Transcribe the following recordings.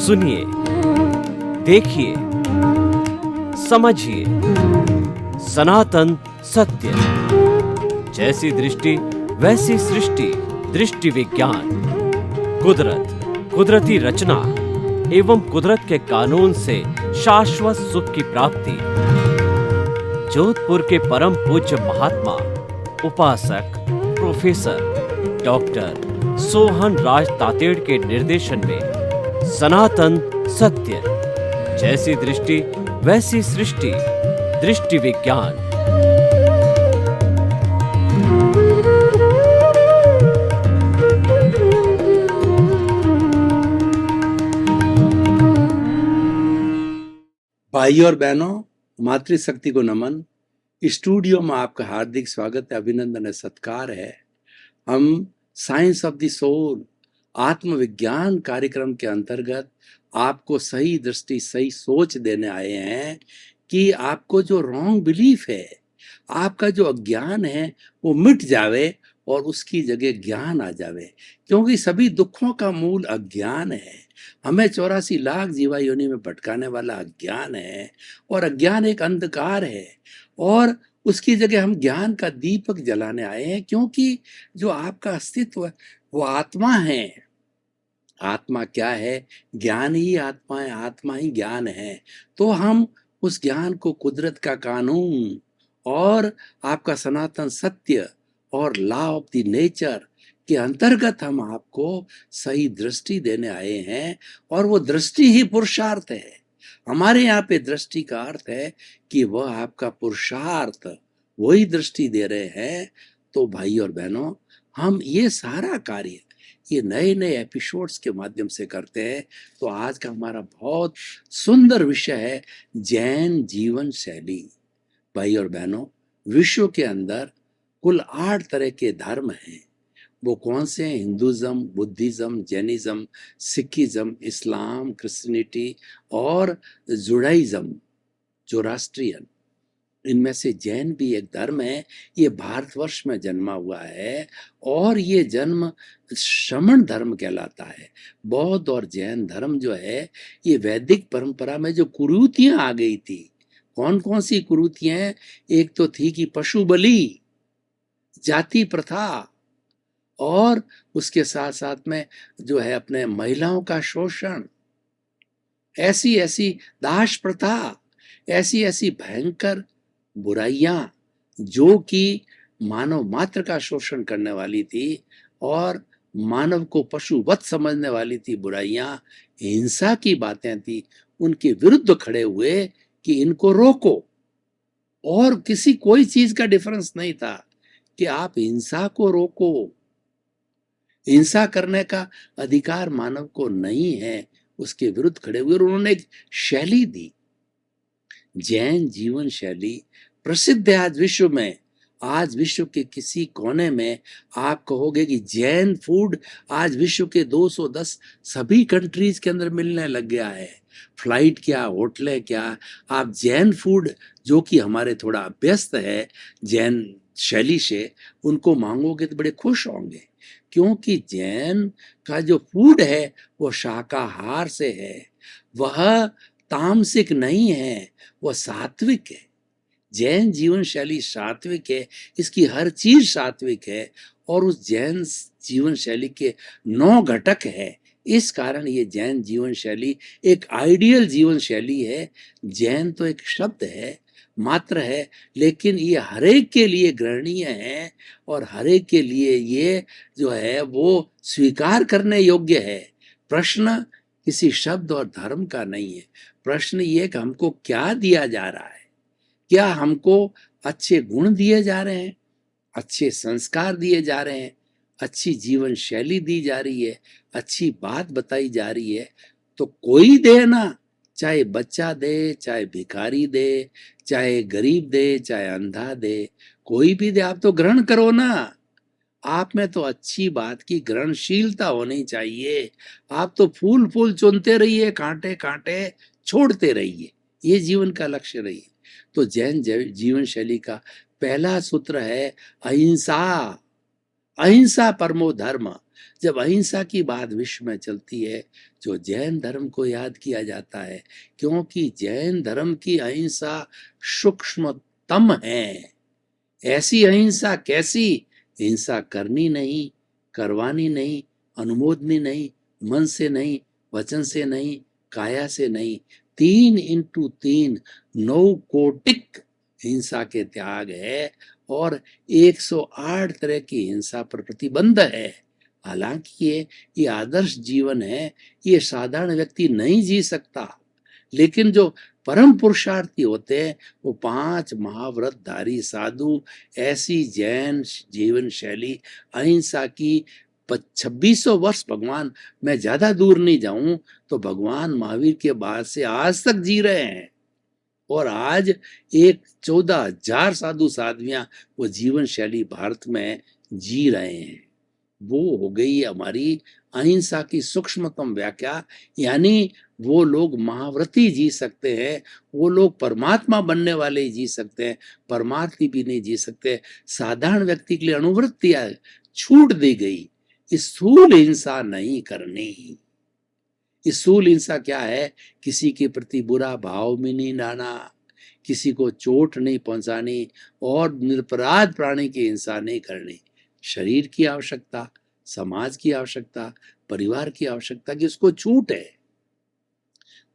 सुनिए, देखिए, समझिए सनातन सत्य। जैसी दृष्टि वैसी सृष्टि, दृष्टि विज्ञान। कुदरत, कुदरती रचना एवं कुदरत के कानून से शाश्वत सुख की प्राप्ति। जोधपुर के परम पूज्य महात्मा उपासक प्रोफेसर डॉक्टर सोहन राज तातेड़ के निर्देशन में सनातन सत्य। जैसी दृष्टि वैसी सृष्टि, दृष्टि विज्ञान। भाई और बहनों, मातृशक्ति को नमन। स्टूडियो में आपका हार्दिक स्वागत है, अभिनंदन है, सत्कार है। हम साइंस ऑफ द सोल आत्मविज्ञान कार्यक्रम के अंतर्गत आपको सही दृष्टि, सही सोच देने आए हैं कि आपको जो रॉन्ग बिलीफ है, आपका जो अज्ञान है वो मिट जावे और उसकी जगह ज्ञान आ जावे। क्योंकि सभी दुखों का मूल अज्ञान है। हमें 84 लाख जीवा योनि में भटकाने वाला अज्ञान है, और अज्ञान एक अंधकार है, और उसकी जगह हम ज्ञान का दीपक जलाने आए हैं। क्योंकि जो आपका अस्तित्व है वो आत्मा है। आत्मा क्या है? ज्ञान ही आत्मा है, आत्मा ही ज्ञान है। तो हम उस ज्ञान को कुदरत का कानून और आपका सनातन सत्य और लॉ ऑफ द नेचर के अंतर्गत हम आपको सही दृष्टि देने आए हैं। और वो दृष्टि ही पुरुषार्थ है। हमारे यहाँ पे दृष्टि का अर्थ है कि वह आपका पुरुषार्थ, वही दृष्टि दे रहे हैं। तो भाई और बहनों, हम ये सारा कार्य ये नए नए एपिसोड्स के माध्यम से करते हैं। तो आज का हमारा बहुत सुंदर विषय है जैन जीवन शैली। भाई और बहनों, विश्व के अंदर कुल 8 तरह के धर्म हैं। वो कौन से हैं? हिंदुज़म, बुद्धिज़्म, जैनिज़्म, सिखिज़्म, इस्लाम, क्रिश्चियनिटी और जुडाइज़्म, जोरास्ट्रियन। इनमें से जैन भी एक धर्म है। ये भारतवर्ष में जन्मा हुआ है और ये जन्म श्रमण धर्म कहलाता है। बौद्ध और जैन धर्म जो है, ये वैदिक परंपरा में जो कुरीतियां आ गई थी। कौन कौन सी कुरीतियां? एक तो थी कि पशु बलि, जाति प्रथा, और उसके साथ साथ में जो है अपने महिलाओं का शोषण, ऐसी ऐसी दास प्रथा, ऐसी ऐसी भयंकर बुराइयां जो कि मानव मात्र का शोषण करने वाली थी और मानव को पशुवत समझने वाली थी बुराइयां, हिंसा की बातें थी। उनके विरुद्ध खड़े हुए कि इनको रोको। और किसी कोई चीज का डिफरेंस नहीं था कि आप हिंसा को रोको। हिंसा करने का अधिकार मानव को नहीं है। उसके विरुद्ध खड़े हुए और उन्होंने एक शैली दी, जैन जीवन शैली। प्रसिद्ध है आज विश्व में। आज विश्व के किसी कोने में आप कहोगे कि जैन फूड आज विश्व के 210 सभी कंट्रीज के अंदर मिलने लग गया है। फ्लाइट क्या, होटलें क्या, आप जैन फूड जो कि हमारे थोड़ा अभ्यस्त है जैन शैली से, उनको मांगोगे तो बड़े खुश होंगे। क्योंकि जैन का जो फूड है वो शाकाहार से है। वह तामसिक नहीं है, वह सात्विक है। जैन जीवन शैली सात्विक है। इसकी हर चीज सात्विक है। और उस जैन जीवन शैली के 9 घटक है। इस कारण ये जैन जीवन शैली एक आइडियल जीवन शैली है। जैन तो एक शब्द है, मात्र है, लेकिन ये हरेक के लिए ग्रहणीय है और हरेक के लिए ये जो है वो स्वीकार करने योग्य है। प्रश्न किसी शब्द और धर्म का नहीं है। प्रश्न ये कि हमको क्या दिया जा रहा है। क्या हमको अच्छे गुण दिए जा रहे हैं, अच्छे संस्कार दिए जा रहे हैं, अच्छी जीवन शैली दी जा रही है, अच्छी बात बताई जा रही है? तो कोई दे ना, चाहे बच्चा दे, चाहे भिखारी दे, चाहे गरीब दे, चाहे अंधा दे, कोई भी दे, आप तो ग्रहण करो ना। आप में तो अच्छी बात की ग्रहणशीलता होनी चाहिए। आप तो फूल फूल चुनते रहिए, कांटे कांटे छोड़ते रहिए। ये जीवन का लक्ष्य रहिए। तो जैन जीवन शैली का पहला सूत्र है अहिंसा। अहिंसा परमो धर्म। जब अहिंसा की बात विश्व में चलती है, जो जैन धर्म को याद किया जाता है, क्योंकि जैन धर्म की अहिंसा सूक्ष्मतम है। ऐसी अहिंसा कैसी? हिंसा करनी नहीं, करवानी नहीं, अनुमोदनी नहीं, मन से नहीं, वचन से नहीं, काया से नहीं, 3x3 नौकोटिक हिंसा के त्याग है और 108 तरह की हिंसा पर प्रतिबंध है। हालांकि ये आदर्श जीवन है, ये साधारण व्यक्ति नहीं जी सकता, लेकिन जो परम पुरुषार्थी होते हैं वो 5 महाव्रतधारी साधु ऐसी जैन जीवन शैली अहिंसा की 2600 वर्ष, भगवान मैं ज्यादा दूर नहीं जाऊं तो भगवान महावीर के बाद से आज तक जी रहे हैं। और आज एक 14,000 साधु साध्वियां वो जीवन शैली भारत में जी रहे हैं। वो हो गई हमारी अहिंसा की सूक्ष्मतम व्याख्या। यानी वो लोग महाव्रती जी सकते हैं, वो लोग परमात्मा बनने वाले ही जी सकते हैं, परमार्थी भी नहीं जी सकते। साधारण व्यक्ति के लिए अनुवृत्तियां छूट दी गई। स्थूल हिंसा नहीं करनी। स्थूल हिंसा क्या है? किसी के प्रति बुरा भाव में नहीं लाना, किसी को चोट नहीं पहुंचानी और निरपराध प्राणी की हिंसा नहीं करनी। शरीर की आवश्यकता, समाज की आवश्यकता, परिवार की आवश्यकता की उसको छूट है।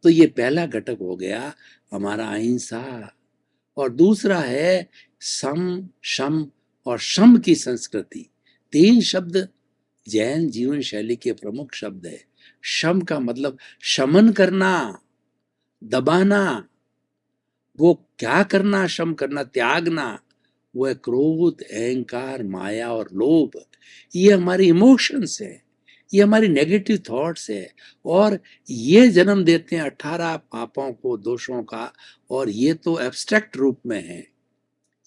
तो ये पहला घटक हो गया हमारा अहिंसा। और दूसरा है सम, शम और शम की संस्कृति। 3 शब्द जैन जीवन शैली के प्रमुख शब्द है। शम का मतलब शमन करना, दबाना। वो क्या करना? शम करना, त्यागना। वो है क्रोध, अहंकार, माया और लोभ। ये हमारी इमोशंस है, ये हमारी नेगेटिव थॉट्स है और ये जन्म देते हैं 18 पापों को, दोषों का। और ये तो एब्स्ट्रैक्ट रूप में है,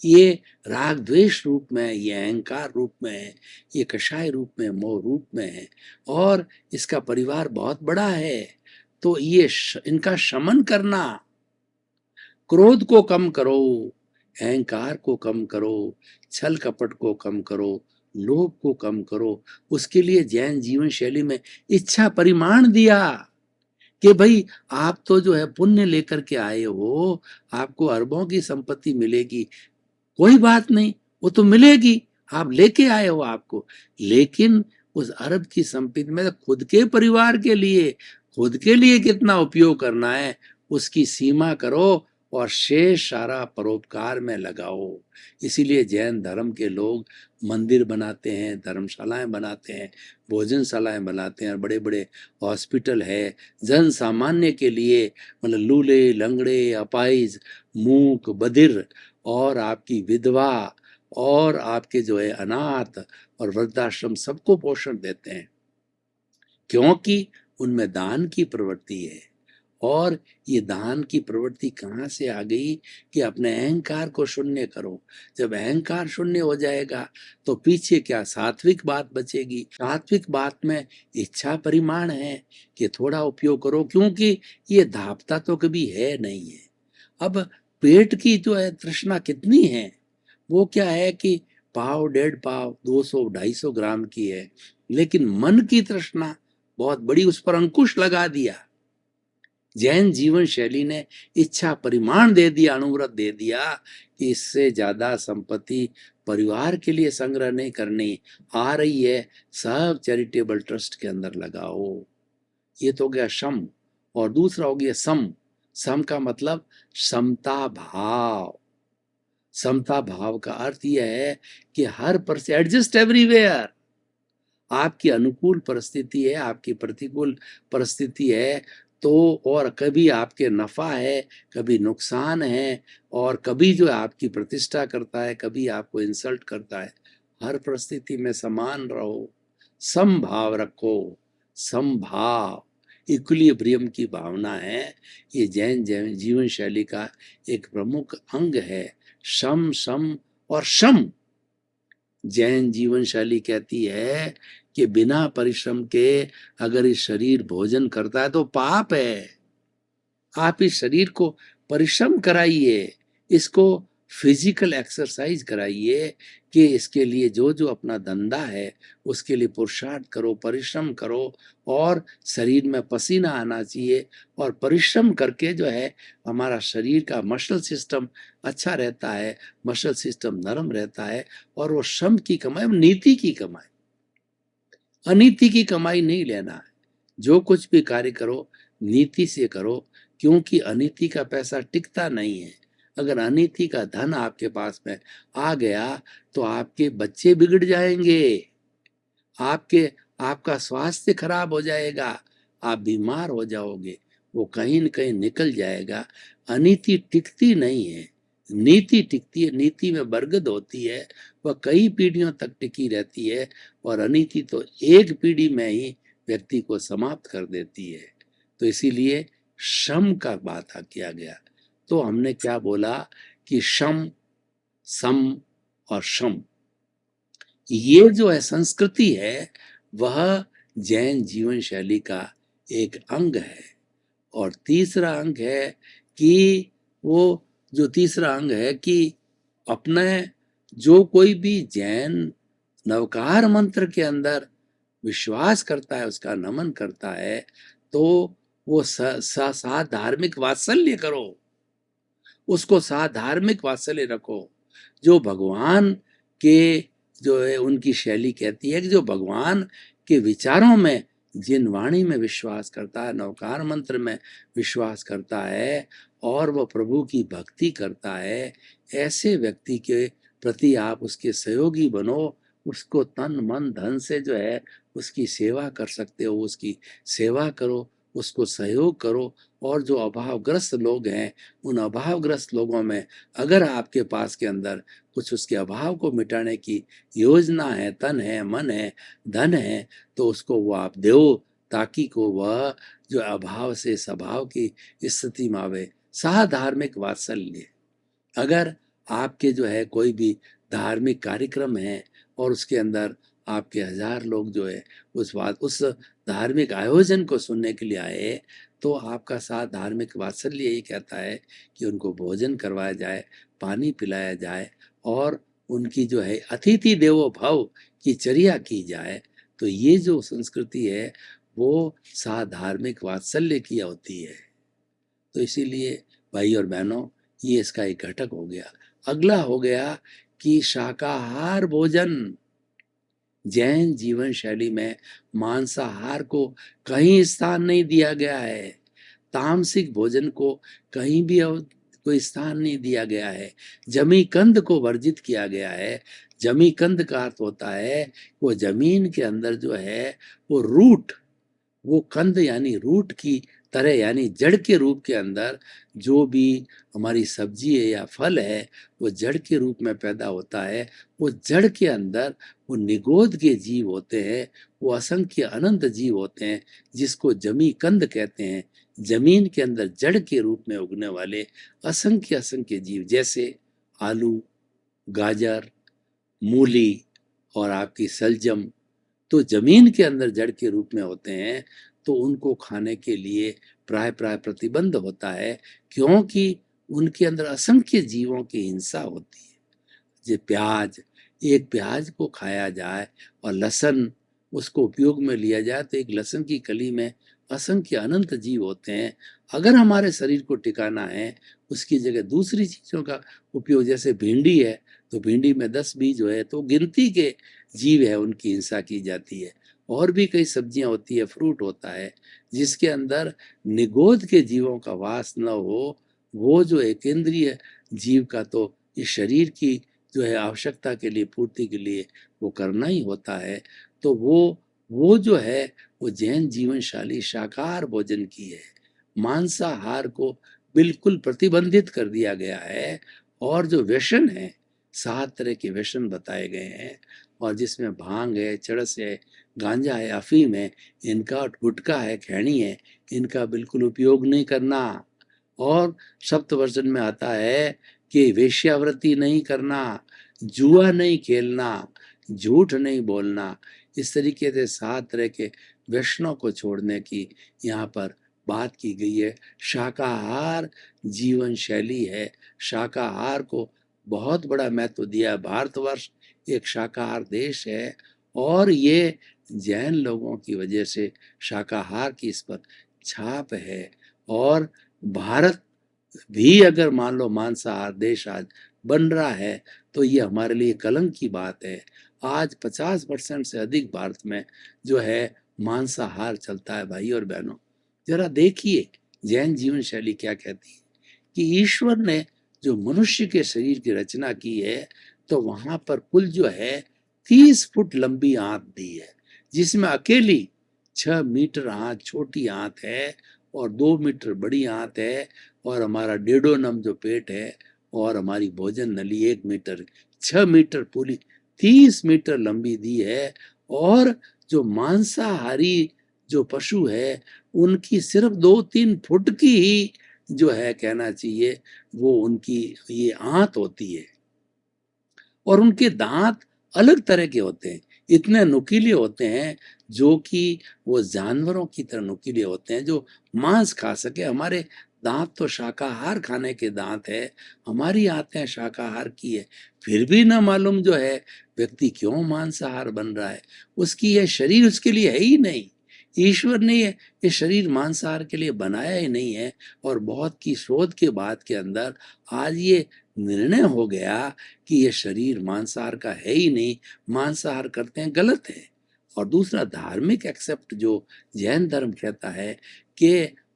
ये राग द्वेष रूप में है, ये अहंकार रूप में है, ये कषाय रूप में, मोह रूप में है और इसका परिवार बहुत बड़ा है। तो ये इनका शमन करना, क्रोध को कम करो, अहंकार को कम करो, छल कपट को कम करो, लोभ को कम करो। उसके लिए जैन जीवन शैली में इच्छा परिमाण दिया कि भाई आप तो जो है पुण्य लेकर के आए हो, आपको अरबों की संपत्ति मिलेगी, कोई बात नहीं, वो तो मिलेगी, आप लेके आए हो आपको। लेकिन उस अरब की संपत्ति में खुद के परिवार के लिए, खुद के लिए कितना उपयोग करना है उसकी सीमा करो और शेष सारा परोपकार में लगाओ। इसीलिए जैन धर्म के लोग मंदिर बनाते हैं, धर्मशालाएं बनाते हैं, भोजनशालाएं बनाते हैं और बड़े बड़े हॉस्पिटल है जन सामान्य के लिए, मतलब लूले, लंगड़े, अपाहिज, मूक, बधिर और आपकी विधवा और आपके जो है अनाथ और वृद्धाश्रम सबको पोषण देते हैं, क्योंकि उनमें दान की प्रवृत्ति है। और ये दान की प्रवृत्ति कहाँ से आ गई कि अपने अहंकार को शून्य करो। जब अहंकार शून्य हो जाएगा तो पीछे क्या सात्विक बात बचेगी। सात्विक बात में इच्छा परिमाण है कि थोड़ा उपयोग करो, क्योंकि ये धापता तो कभी है नहीं है। अब पेट की जो है तृष्णा कितनी है, वो क्या है कि पाव, 1.5 पाव, 200-250 ग्राम की है, लेकिन मन की तृष्णा बहुत बड़ी, उस पर अंकुश लगा दिया। जैन जीवन शैली ने इच्छा परिमाण दे दिया, अनुव्रत दे दिया कि इससे ज्यादा संपत्ति परिवार के लिए संग्रह नहीं करनी, आ रही है सब चैरिटेबल ट्रस्ट के अंदर लगाओ। ये तो हो गया शम। और दूसरा हो गया सम। सम का मतलब समता भाव। समता भाव का अर्थ यह है कि हर पर एडजस्ट एवरीवेयर। आपकी अनुकूल परिस्थिति है, आपकी प्रतिकूल परिस्थिति है, तो और कभी आपके नफा है, कभी नुकसान है, और कभी जो आपकी प्रतिष्ठा करता है, कभी आपको इंसल्ट करता है। हर परिस्थिति में समान रहो, समभाव रखो। समभाव, इक्विलिब्रियम की भावना है, ये जैन जीवन शैली का एक प्रमुख अंग है। सम, सम और शम। जैन जीवन शैली कहती है कि बिना परिश्रम के अगर इस शरीर भोजन करता है तो पाप है। आप इस शरीर को परिश्रम कराइए, इसको फिजिकल एक्सरसाइज कराइए कि इसके लिए जो जो अपना धंधा है उसके लिए पुरुषार्थ करो, परिश्रम करो, और शरीर में पसीना आना चाहिए, और परिश्रम करके जो है हमारा शरीर का मसल सिस्टम अच्छा रहता है, मसल सिस्टम नरम रहता है, और वो श्रम की कमाई, नीति की कमाई, अनीति की कमाई नहीं लेना है। जो कुछ भी कार्य करो नीति से करो, क्योंकि अनीति का पैसा टिकता नहीं है। अगर अनीति का धन आपके पास में आ गया तो आपके बच्चे बिगड़ जाएंगे, आपके आपका स्वास्थ्य खराब हो जाएगा, आप बीमार हो जाओगे, वो कहीं न कहीं निकल जाएगा। अनीति टिकती नहीं है, नीति टिकती है। नीति में बरगद होती है, वह कई पीढ़ियों तक टिकी रहती है, और अनीति तो एक पीढ़ी में ही व्यक्ति को समाप्त कर देती है। तो इसीलिए श्रम का बात किया गया। तो हमने क्या बोला कि शम, सम और शम, ये जो है संस्कृति है, वह जैन जीवन शैली का एक अंग है। और तीसरा अंग है कि वो जो तीसरा अंग है कि अपने जो कोई भी जैन नवकार मंत्र के अंदर विश्वास करता है, उसका नमन करता है, तो वो सा धार्मिक वात्सल्य करो, उसको साधार्मिक वात्सल्य रखो। जो भगवान के जो है उनकी शैली कहती है कि जो भगवान के विचारों में, जिन वाणी में विश्वास करता है, नवकार मंत्र में विश्वास करता है, और वह प्रभु की भक्ति करता है, ऐसे व्यक्ति के प्रति आप उसके सहयोगी बनो, उसको तन मन धन से जो है उसकी सेवा कर सकते हो, उसकी सेवा करो, उसको सहयोग करो। और जो अभावग्रस्त लोग हैं, उन अभावग्रस्त लोगों में अगर आपके पास के अंदर कुछ उसके अभाव को मिटाने की योजना है, तन है, मन है, धन है, तो उसको वो आप दो, ताकि को वह जो अभाव से स्वभाव की स्थिति में आवे। साधार्मिक वात्सल्य, अगर आपके जो है कोई भी धार्मिक कार्यक्रम है और उसके अंदर आपके 1000 लोग जो है उस धार्मिक आयोजन को सुनने के लिए आए, तो आपका साथ धार्मिक वात्सल्य यही कहता है कि उनको भोजन करवाया जाए, पानी पिलाया जाए, और उनकी जो है अतिथि देवो भव की चर्या की जाए। तो ये जो संस्कृति है वो साथ धार्मिक वात्सल्य की होती है। तो इसीलिए भाई और बहनों, ये इसका एक घटक हो गया। अगला हो गया कि शाकाहार भोजन। जैन जीवन शैली में मांसाहार को कहीं स्थान नहीं दिया गया है, तामसिक भोजन को कहीं भी कोई स्थान नहीं दिया गया है, जमी कंद को वर्जित किया गया है। जमी कंद का अर्थ होता है वो जमीन के अंदर जो है वो रूट, वो कंद यानी रूट की तरह, यानी जड़ के रूप के अंदर जो भी हमारी सब्जी है या फल है वो जड़ के रूप में पैदा होता है। वो जड़ के अंदर वो निगोद के जीव होते हैं, वो असंख्य अनंत जीव होते हैं, जिसको जमी कंद कहते हैं। जमीन के अंदर जड़ के रूप में उगने वाले असंख्य असंख्य जीव, जैसे आलू, गाजर, मूली और आपकी सलजम, तो जमीन के अंदर जड़ के रूप में होते हैं। तो उनको खाने के लिए प्राय प्राय प्रतिबंध होता है, क्योंकि उनके अंदर असंख्य जीवों की हिंसा होती है। जो प्याज, एक प्याज को खाया जाए और लहसुन उसको उपयोग में लिया जाए, तो एक लहसुन की कली में असंख्य अनंत जीव होते हैं। अगर हमारे शरीर को टिकाना है, उसकी जगह दूसरी चीज़ों का उपयोग, जैसे भिंडी है तो भिंडी में 10 बीज है, तो गिनती के जीव है, उनकी हिंसा की जाती है। और भी कई सब्जियां होती है, फ्रूट होता है, जिसके अंदर निगोद के जीवों का वास न हो, वो जो एक इंद्रिय जीव का तो इस शरीर की जो है आवश्यकता के लिए, पूर्ति के लिए वो करना ही होता है। तो वो जो है वो जैन जीवन शैली शाकाहार भोजन की है। मांसाहार को बिल्कुल प्रतिबंधित कर दिया गया है। और जो व्यसन है, 7 तरह के व्यसन बताए गए हैं, और जिसमें भांग है, चरस है, गांजा है, अफीम है, इनका, गुटखा है, खैनी है, इनका बिल्कुल उपयोग नहीं करना। और सप्तवर्जन में आता है कि वेश्यावृत्ति नहीं करना, जुआ नहीं खेलना, झूठ नहीं बोलना। इस तरीके से 7 तरह के व्यसनों को छोड़ने की यहाँ पर बात की गई है। शाकाहार जीवन शैली है, शाकाहार को बहुत बड़ा महत्व दिया है। भारतवर्ष एक शाकाहार देश है और ये जैन लोगों की वजह से शाकाहार की इस पर छाप है। और भारत भी अगर मान लो मांसाहार देश आज बन रहा है तो ये हमारे लिए कलंक की बात है। आज 50% से अधिक भारत में जो है मांसाहार चलता है। भाई और बहनों, जरा देखिए जैन जीवन शैली क्या कहती है कि ईश्वर ने जो मनुष्य के शरीर की रचना की है तो वहां पर कुल जो है 30 फुट लंबी आंत दी है, जिसमें अकेली 6 मीटर आंत छोटी आंत है और 2 मीटर बड़ी आंत है, और हमारा डेडोनम जो पेट है और हमारी भोजन नली 1 मीटर, 6 मीटर पूरी 30 मीटर लंबी दी है। और जो मांसाहारी जो पशु है उनकी सिर्फ 2-3 फुट की ही जो है कहना चाहिए वो उनकी ये आंत होती है, और उनके दांत अलग तरह के होते हैं, इतने नुकीले होते हैं जो कि वो जानवरों की तरह नुकीले होते हैं जो मांस खा सके। हमारे दांत तो शाकाहार खाने के दांत है, हमारी आंतें शाकाहार की है, फिर भी ना मालूम जो है व्यक्ति क्यों मांसाहार बन रहा है। उसकी यह शरीर उसके लिए है ही नहीं। ईश्वर ने ये शरीर मांसाहार के लिए बनाया ही नहीं है। और बहुत की शोध के बाद के अंदर आज ये निर्णय हो गया कि ये शरीर मांसाहार का है ही नहीं, मांसाहार करते हैं गलत है। और दूसरा धार्मिक एक्सेप्ट जो जैन धर्म कहता है कि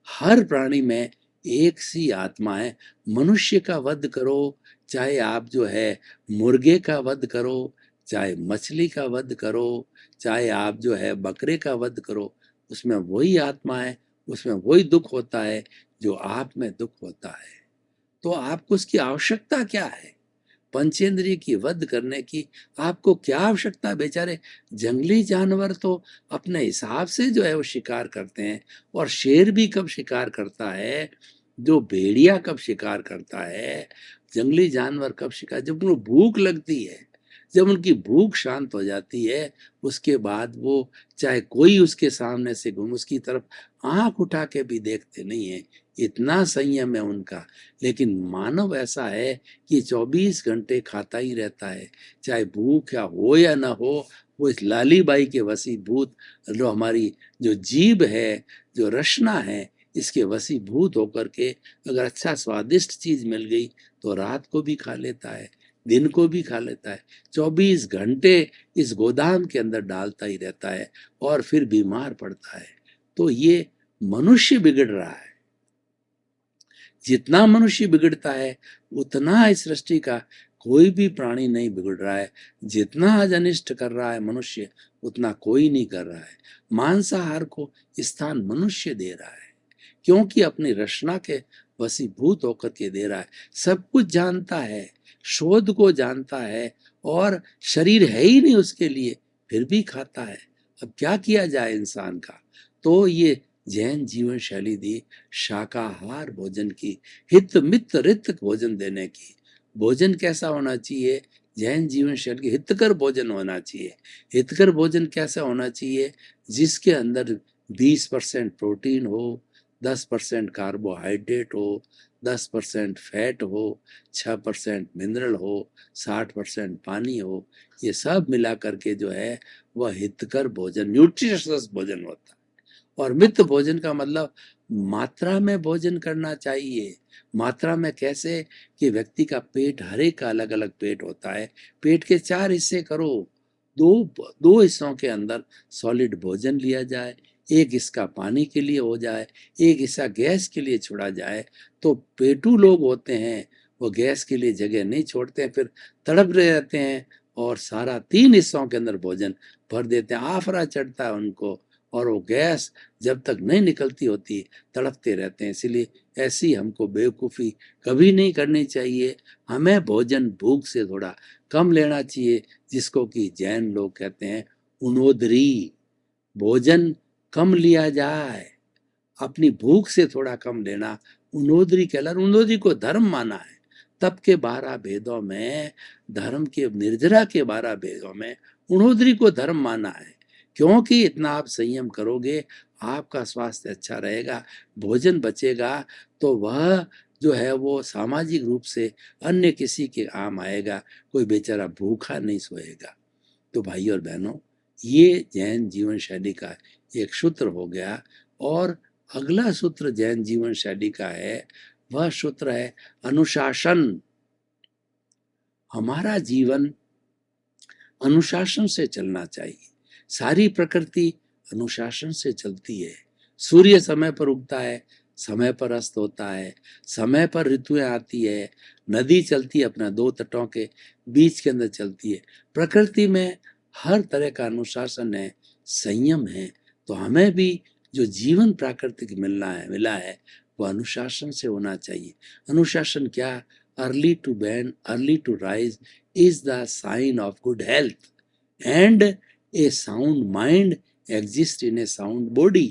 हर प्राणी में एक सी आत्मा है। मनुष्य का वध करो, चाहे आप जो है मुर्गे का वध करो, चाहे मछली का वध करो, चाहे आप जो है बकरे का वध करो, उसमें वही आत्मा है, उसमें वही दुख होता है जो आप में दुख होता है। तो आपको उसकी आवश्यकता क्या है? पंचेंद्रिय की वध करने की आपको क्या आवश्यकता? बेचारे जंगली जानवर तो अपने हिसाब से जो है वो शिकार करते हैं। और शेर भी कब शिकार करता है, जो भेड़िया कब शिकार करता है, जंगली जानवर कब शिकार, जब उनको भूख लगती है। जब उनकी भूख शांत हो जाती है उसके बाद वो चाहे कोई उसके सामने से घूम उसकी तरफ आंख उठा के भी देखते नहीं है, इतना संयम है उनका। लेकिन मानव ऐसा है कि 24 घंटे खाता ही रहता है, चाहे भूख या ना हो। वो इस लालीबाई के वसीभूत, जो हमारी जो जीभ है, जो रचना है, इसके वसीभूत होकर के अगर अच्छा स्वादिष्ट चीज मिल गई तो रात को भी खा लेता है, दिन को भी खा लेता है, 24 घंटे इस गोदाम के अंदर डालता ही रहता है और फिर बीमार पड़ता है। तो ये मनुष्य बिगड़ रहा है। जितना मनुष्य बिगड़ता है उतना इस सृष्टि का कोई भी प्राणी नहीं बिगड़ रहा है। जितना आज अनिष्ट कर रहा है मनुष्य, उतना कोई नहीं कर रहा है। मांसाहार को स्थान मनुष्य दे रहा है, क्योंकि अपनी रचना के वसीभूत होकर के दे रहा है। सब कुछ जानता है, शोध को जानता है, और शरीर है ही नहीं उसके लिए, फिर भी खाता है। अब क्या किया जाए इंसान का? तो ये जैन जीवन शैली दी शाकाहार भोजन की, हित मित रित भोजन देने की। भोजन कैसा होना चाहिए? जैन जीवन शैली हितकर भोजन होना चाहिए। हितकर भोजन कैसा होना चाहिए? जिसके अंदर 20% प्रोटीन हो, 10% कार्बोहाइड्रेट हो, 10% फैट हो, 6% मिनरल हो, 60% पानी हो। ये सब मिला करके जो है वह हितकर भोजन, न्यूट्रिशियस भोजन होता है। और मित भोजन का मतलब मात्रा में भोजन करना चाहिए। मात्रा में कैसे? कि व्यक्ति का पेट, हर एक का अलग अलग पेट होता है, पेट के 4 हिस्से करो। दो हिस्सों के अंदर सॉलिड भोजन लिया जाए, एक हिस्सा पानी के लिए हो जाए, एक हिस्सा गैस के लिए छोड़ा जाए। तो पेटू लोग होते हैं वो गैस के लिए जगह नहीं छोड़ते हैं, फिर तड़प रहे रहते हैं और सारा 3 हिस्सों के अंदर भोजन भर देते हैं। आफरा चढ़ता है उनको और वो गैस जब तक नहीं निकलती होती तड़पते रहते हैं। इसलिए ऐसी हमको बेवकूफ़ी कभी नहीं करनी चाहिए। हमें भोजन भूख से थोड़ा कम लेना चाहिए, जिसको कि जैन लोग कहते हैं उनोदरी। भोजन कम लिया जाए, अपनी भूख से थोड़ा कम लेना उनोदरी कहला। उनोदरी को धर्म माना है। तप के 12 भेदों में, धर्म के निर्जरा के 12 भेदों में उनोदरी को धर्म माना है, क्योंकि इतना आप संयम करोगे आपका स्वास्थ्य अच्छा रहेगा। भोजन बचेगा तो वह जो है वो सामाजिक रूप से अन्य किसी के काम आएगा, कोई बेचारा भूखा नहीं सोएगा। तो भाई और बहनों, ये जैन जीवन शैली का एक सूत्र हो गया। और अगला सूत्र जैन जीवन शैली का है, वह सूत्र है अनुशासन। हमारा जीवन अनुशासन से चलना चाहिए। सारी प्रकृति अनुशासन से चलती है। सूर्य समय पर उगता है, समय पर अस्त होता है, समय पर ऋतुएं आती है, नदी चलती है अपना दो तटों के बीच के अंदर चलती है। प्रकृति में हर तरह का अनुशासन है, संयम है। तो हमें भी जो जीवन प्राकृतिक मिला है वो अनुशासन से होना चाहिए। अनुशासन क्या? Early to bed, early to rise is the sign of good health, and a sound mind exists in a sound body.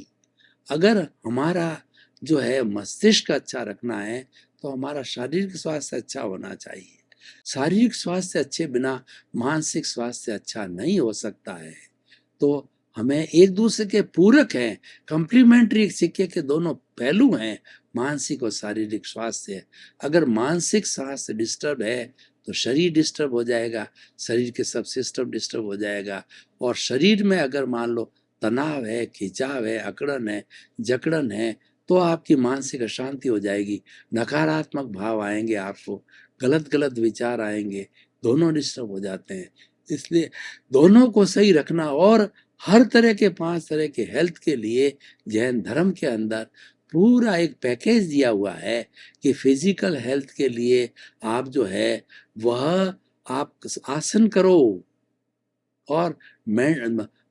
अगर हमारा जो है मस्तिष्क अच्छा रखना है तो हमारा शारीरिक स्वास्थ्य अच्छा होना चाहिए। शारीरिक स्वास्थ्य अच्छे बिना मानसिक स्वास्थ्य अच्छा नहीं हो सकता है। तो हमें एक दूसरे के पूरक हैं, कंप्लीमेंट्री, एक सिक्के के दोनों पहलू हैं, मानसिक और शारीरिक स्वास्थ्य। अगर मानसिक स्वास्थ्य डिस्टर्ब है तो शरीर डिस्टर्ब हो जाएगा, शरीर के सब सिस्टम डिस्टर्ब हो जाएगा। और शरीर में अगर मान लो तनाव है, खिंचाव है, अकड़न है, जकड़न है, तो आपकी मानसिक अशांति हो जाएगी, नकारात्मक भाव आएंगे, आपको गलत गलत विचार आएंगे, दोनों डिस्टर्ब हो जाते हैं। इसलिए दोनों को सही रखना। और हर तरह के 5 तरह के हेल्थ के लिए जैन धर्म के अंदर पूरा एक पैकेज दिया हुआ है कि फिजिकल हेल्थ के लिए आप जो है वह आप आसन करो और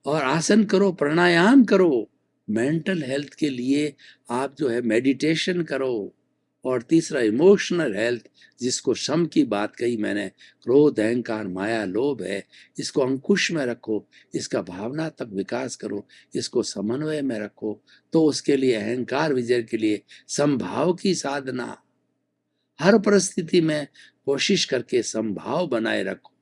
आसन करो, प्राणायाम करो। मेंटल हेल्थ के लिए आप जो है मेडिटेशन करो। और तीसरा इमोशनल हेल्थ, जिसको शम की बात कही मैंने, क्रोध, अहंकार, माया, लोभ है, इसको अंकुश में रखो, इसका भावनात्मक विकास करो, इसको समन्वय में रखो। तो उसके लिए अहंकार विजय के लिए समभाव की साधना, हर परिस्थिति में कोशिश करके समभाव बनाए रखो।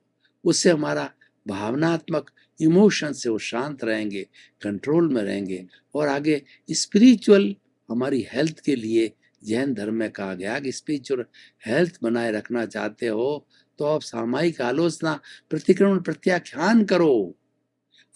उससे हमारा भावनात्मक इमोशन से वो शांत रहेंगे, कंट्रोल में रहेंगे। और आगे स्पिरिचुअल हमारी हेल्थ के लिए जैन धर्म में कहा गया कि स्पिरिचुअल हेल्थ बनाए रखना चाहते हो तो आप सामायिक आलोचना, प्रतिक्रमण, प्रत्याख्यान करो।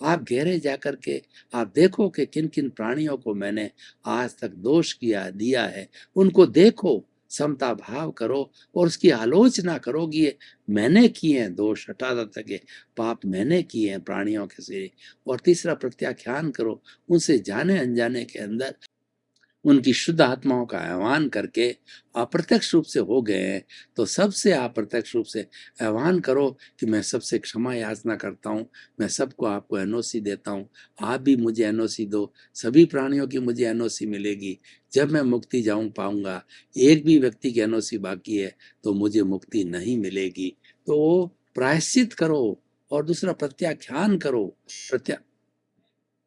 आप गहरे जाकर के आप देखो कि किन किन प्राणियों को मैंने आज तक दोष दिया है, उनको देखो, समता भाव करो और उसकी आलोचना करो कि ये मैंने किए हैं दोष, हटा सके पाप मैंने किए हैं प्राणियों के से। और तीसरा प्रत्याख्यान करो, उनसे जाने अनजाने के अंदर उनकी शुद्ध आत्माओं का आह्वान करके अप्रत्यक्ष रूप से हो गए हैं तो सबसे अप्रत्यक्ष रूप से आह्वान करो कि मैं सबसे क्षमा याचना करता हूँ, मैं सबको आपको एनओसी देता हूँ, आप भी मुझे एनओसी दो, सभी प्राणियों की मुझे एनओसी मिलेगी। जब मैं मुक्ति पाऊंगा, एक भी व्यक्ति की एनओसी बाकी है तो मुझे मुक्ति नहीं मिलेगी। तो वो प्रायश्चित करो। और दूसरा प्रत्याख्यान करो।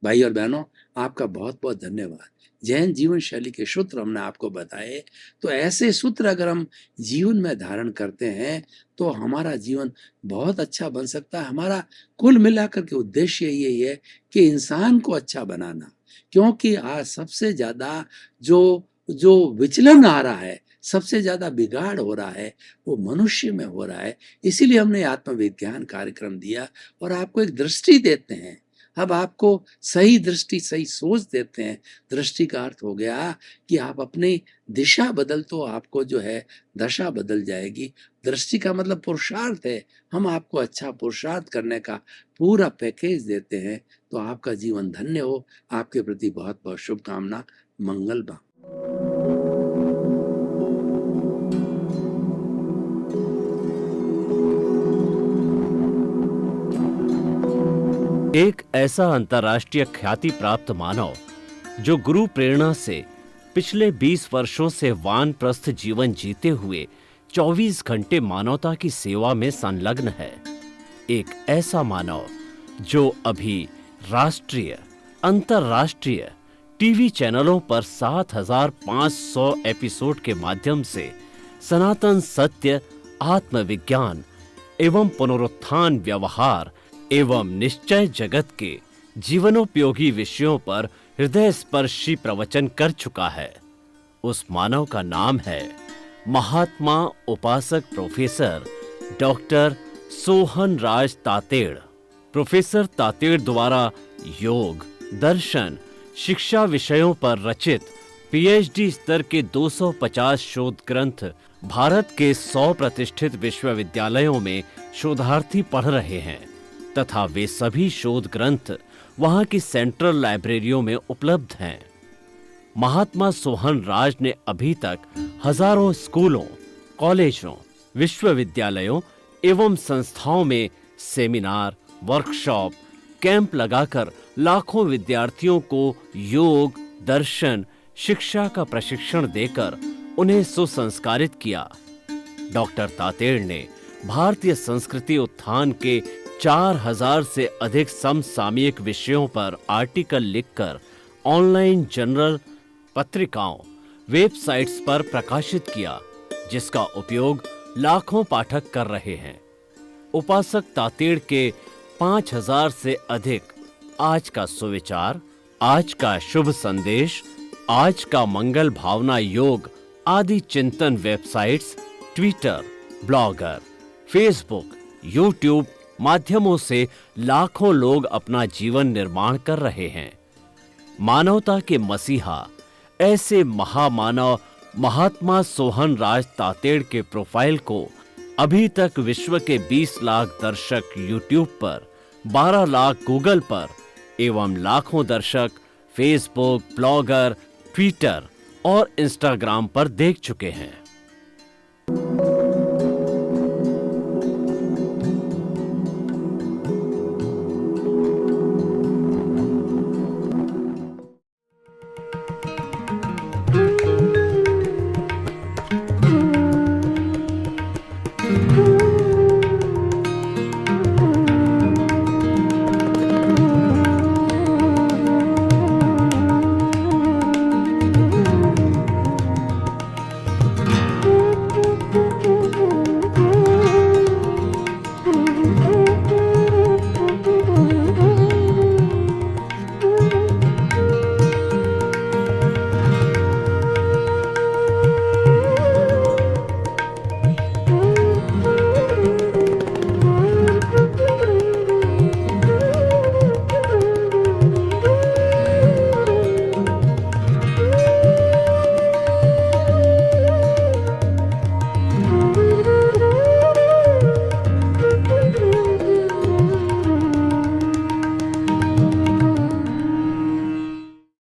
भाई और बहनों, आपका बहुत बहुत धन्यवाद। जैन जीवन शैली के सूत्र हमने आपको बताए। तो ऐसे सूत्र अगर हम जीवन में धारण करते हैं तो हमारा जीवन बहुत अच्छा बन सकता है। हमारा कुल मिलाकर के उद्देश्य यही है कि इंसान को अच्छा बनाना। क्योंकि आज सबसे ज्यादा जो विचलन आ रहा है, सबसे ज्यादा बिगाड़ हो रहा है, वो मनुष्य में हो रहा है। इसीलिए हमने आत्मविज्ञान कार्यक्रम दिया और आपको एक दृष्टि देते हैं। अब आपको सही दृष्टि, सही सोच देते हैं। दृष्टि का अर्थ हो गया कि आप अपनी दिशा बदल तो आपको जो है दशा बदल जाएगी। दृष्टि का मतलब पुरुषार्थ है। हम आपको अच्छा पुरुषार्थ करने का पूरा पैकेज देते हैं। तो आपका जीवन धन्य हो। आपके प्रति बहुत बहुत शुभकामना। मंगल बा। एक ऐसा अंतर्राष्ट्रीय ख्याति प्राप्त मानव जो गुरु प्रेरणा से पिछले 20 वर्षों से वानप्रस्थ जीवन जीते हुए 24 घंटे मानवता की सेवा में संलग्न है। एक ऐसा मानव जो अभी राष्ट्रीय, अंतर्राष्ट्रीय टीवी चैनलों पर 7,500 एपिसोड के माध्यम से सनातन सत्य, आत्मविज्ञान एवं पुनरुत्थान, व्यवहार एवं निश्चय जगत के जीवनोपयोगी विषयों पर हृदय स्पर्शी प्रवचन कर चुका है। उस मानव का नाम है महात्मा उपासक प्रोफेसर डॉक्टर सोहन राज तातेड़। प्रोफेसर तातेड़ द्वारा योग, दर्शन, शिक्षा विषयों पर रचित पीएचडी स्तर के 250 शोध ग्रंथ भारत के 100 प्रतिष्ठित विश्वविद्यालयों में शोधार्थी पढ़ रहे हैं तथा वे सभी शोध ग्रंथ वहां की सेंट्रल लाइब्रेरियों में उपलब्ध हैं। महात्मा सोहन राज ने अभी तक हजारों स्कूलों, कॉलेजों, विश्वविद्यालयों एवं संस्थाओं में सेमिनार, वर्कशॉप, कैंप लगाकर लाखों विद्यार्थियों को योग, दर्शन, शिक्षा का प्रशिक्षण देकर उन्हें सुसंस्कारित किया। डॉक्टर तातेड़ ने भारतीय संस्कृति उत्थान के 4000 से अधिक समसामयिक विषयों पर आर्टिकल लिखकर ऑनलाइन जर्नल, पत्रिकाओं, वेबसाइट्स पर प्रकाशित किया, जिसका उपयोग लाखों पाठक कर रहे हैं। उपासक तातेड़ के 5000 से अधिक आज का सुविचार, आज का शुभ संदेश, आज का मंगल भावना योग आदि चिंतन websites, Twitter, blogger, Facebook, YouTube माध्यमों से लाखों लोग अपना जीवन निर्माण कर रहे हैं। मानवता के मसीहा ऐसे महामानव महात्मा सोहन राज तातेड़ के प्रोफाइल को अभी तक विश्व के 20 लाख दर्शक यूट्यूब पर, 12 लाख गूगल पर एवं लाखों दर्शक फेसबुक, ब्लॉगर, ट्विटर और इंस्टाग्राम पर देख चुके हैं।